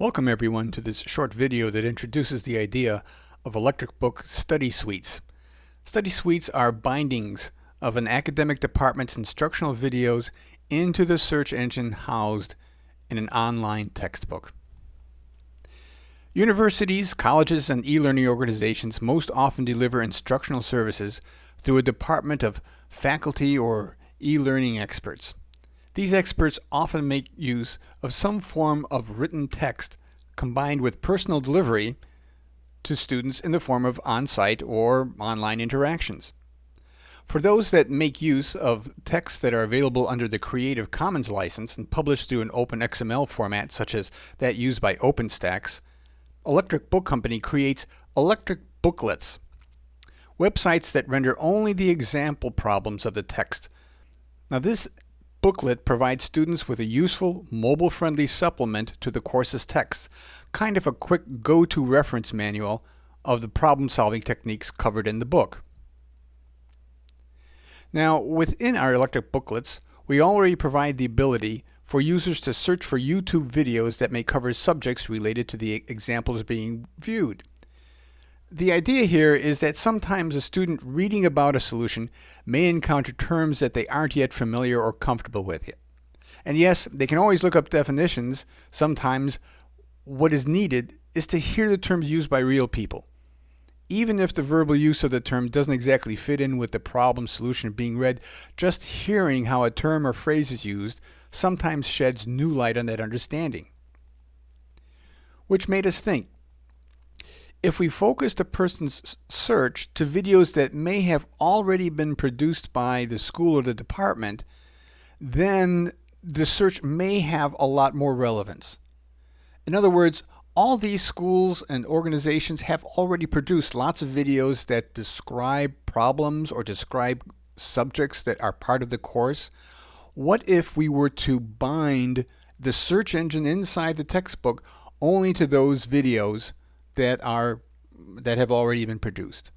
Welcome everyone to this short video that introduces the idea of electric book study suites. Study suites are bindings of an academic department's instructional videos into the search engine housed in an online textbook. Universities, colleges, and e-learning organizations most often deliver instructional services through a department of faculty or e-learning experts. These experts often make use of some form of written text combined with personal delivery to students in the form of on-site or online interactions. For those that make use of texts that are available under the Creative Commons license and published through an open XML format such as that used by OpenStax, Electric Book Company creates electric booklets, websites that render only the example problems of the text. Now this booklet provides students with a useful, mobile-friendly supplement to the course's text, kind of a quick go-to reference manual of the problem-solving techniques covered in the book. Now, within our electric booklets, we already provide the ability for users to search for YouTube videos that may cover subjects related to the examples being viewed. The idea here is that sometimes a student reading about a solution may encounter terms that they aren't yet familiar or comfortable with yet. And yes, they can always look up definitions. Sometimes what is needed is to hear the terms used by real people. Even if the verbal use of the term doesn't exactly fit in with the problem solution being read, just hearing how a term or phrase is used sometimes sheds new light on that understanding. Which made us think, if we focused a person's search to videos that may have already been produced by the school or the department, then the search may have a lot more relevance. In other words, all these schools and organizations have already produced lots of videos that describe problems or describe subjects that are part of the course. What if we were to bind the search engine inside the textbook only to those videos that have already been produced?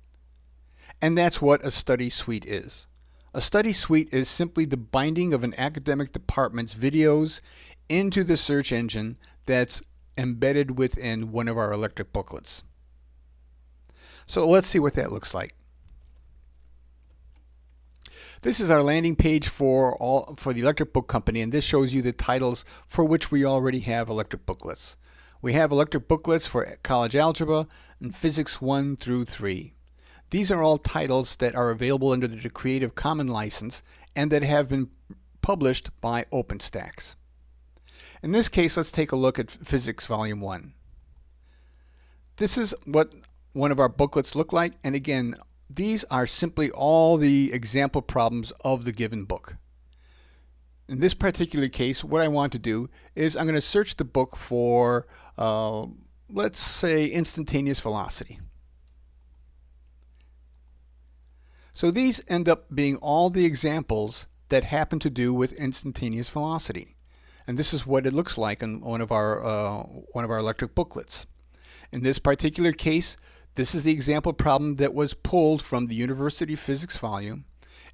And that's what a study suite is. A study suite is simply the binding of an academic department's videos into the search engine that's embedded within one of our electric booklets. So let's see what that looks like. This is our landing page for the Electric Book Company, and this shows you the titles for which we already have electric booklets. We have electric booklets for college algebra and physics 1 through 3. These are all titles that are available under the Creative Commons license and that have been published by OpenStax. In this case, let's take a look at Physics Volume 1. This is what one of our booklets look like, and again, these are simply all the example problems of the given book. In this particular case, what I want to do is I'm going to search the book for, let's say, instantaneous velocity. So these end up being all the examples that happen to do with instantaneous velocity. And this is what it looks like in one of our electric booklets. In this particular case, this is the example problem that was pulled from the University Physics volume,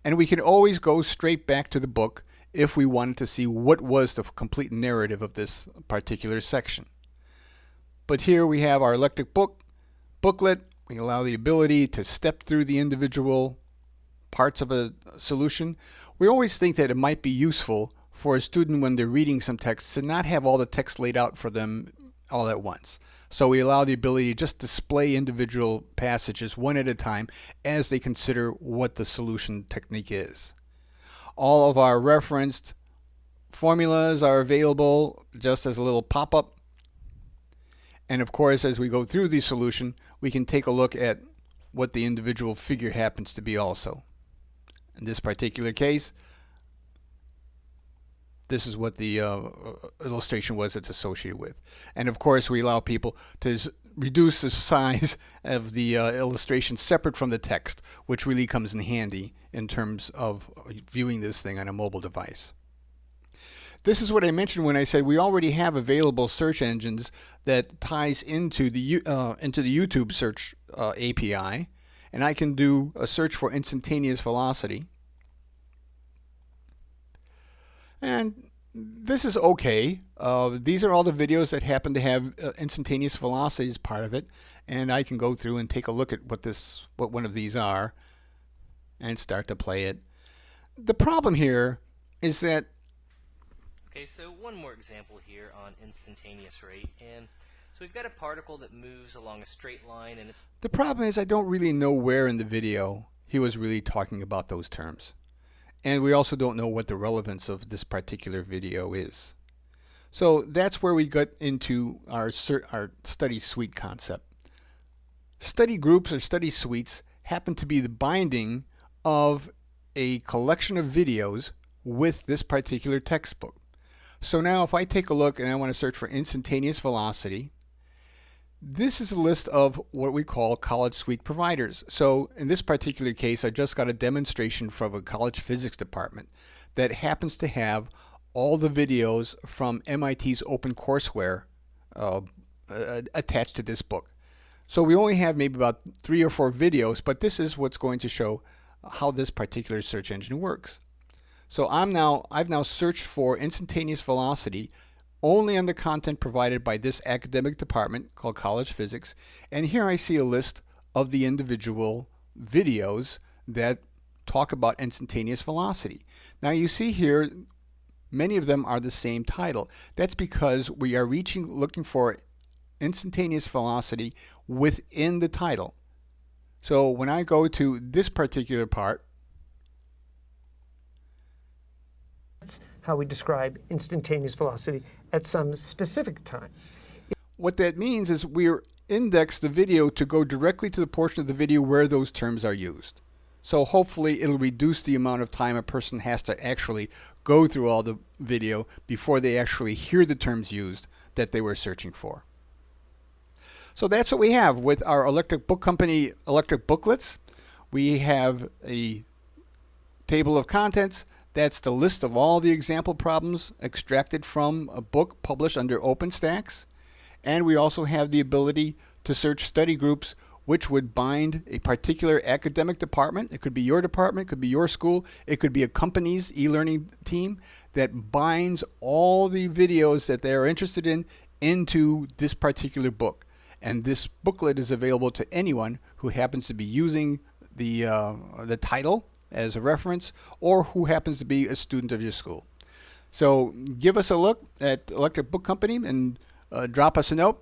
and we can always go straight back to the book if we wanted to see what was the complete narrative of this particular section. But here we have our electric booklet. We allow the ability to step through the individual parts of a solution. We always think that it might be useful for a student when they're reading some text to not have all the text laid out for them all at once. So we allow the ability to just display individual passages one at a time as they consider what the solution technique is. All of our referenced formulas are available just as a little pop-up. And of course, as we go through the solution, we can take a look at what the individual figure happens to be also. In this particular case, this is what the illustration was it's associated with. And of course, we allow people to reduce the size of the illustration separate from the text, which really comes in handy in terms of viewing this thing on a mobile device. This is what I mentioned when I said we already have available search engines that ties into the YouTube search API, and I can do a search for instantaneous velocity. And This is okay. These are all the videos that happen to have instantaneous velocity as part of it, and I can go through and take a look at what one of these are and start to play it. The problem here is that Okay, so one more example here on instantaneous rate, and so we've got a particle that moves along a straight line, and the problem is I don't really know where in the video he was really talking about those terms. And we also don't know what the relevance of this particular video is. So that's where we get into our study suite concept. Study groups or study suites happen to be the binding of a collection of videos with this particular textbook. So now if I take a look and I want to search for instantaneous velocity, this is a list of what we call college suite providers. So in this particular case, I just got a demonstration from a college physics department that happens to have all the videos from MIT's OpenCourseWare attached to this book. So we only have maybe about 3 or 4 videos, but this is what's going to show how this particular search engine works. So I've now searched for instantaneous velocity only on the content provided by this academic department called College Physics, and here I see a list of the individual videos that talk about instantaneous velocity. Now you see here many of them are the same title. That's because we are looking for instantaneous velocity within the title. So when I go to this particular part, how we describe instantaneous velocity at some specific time. What that means is we're indexed the video to go directly to the portion of the video where those terms are used. So hopefully it'll reduce the amount of time a person has to actually go through all the video before they actually hear the terms used that they were searching for. So that's what we have with our Electric Book Company electric booklets. We have a table of contents. That's the list of all the example problems extracted from a book published under OpenStax. And we also have the ability to search study groups which would bind a particular academic department. It could be your department, it could be your school, it could be a company's e-learning team that binds all the videos that they are interested in into this particular book. And this booklet is available to anyone who happens to be using the title as a reference, or who happens to be a student of your school. So give us a look at Electric Book Company and drop us a note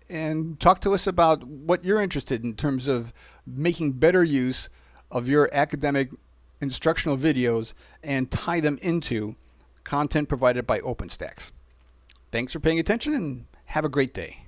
and talk to us about what you're interested in terms of making better use of your academic instructional videos and tie them into content provided by OpenStax. Thanks for paying attention and have a great day.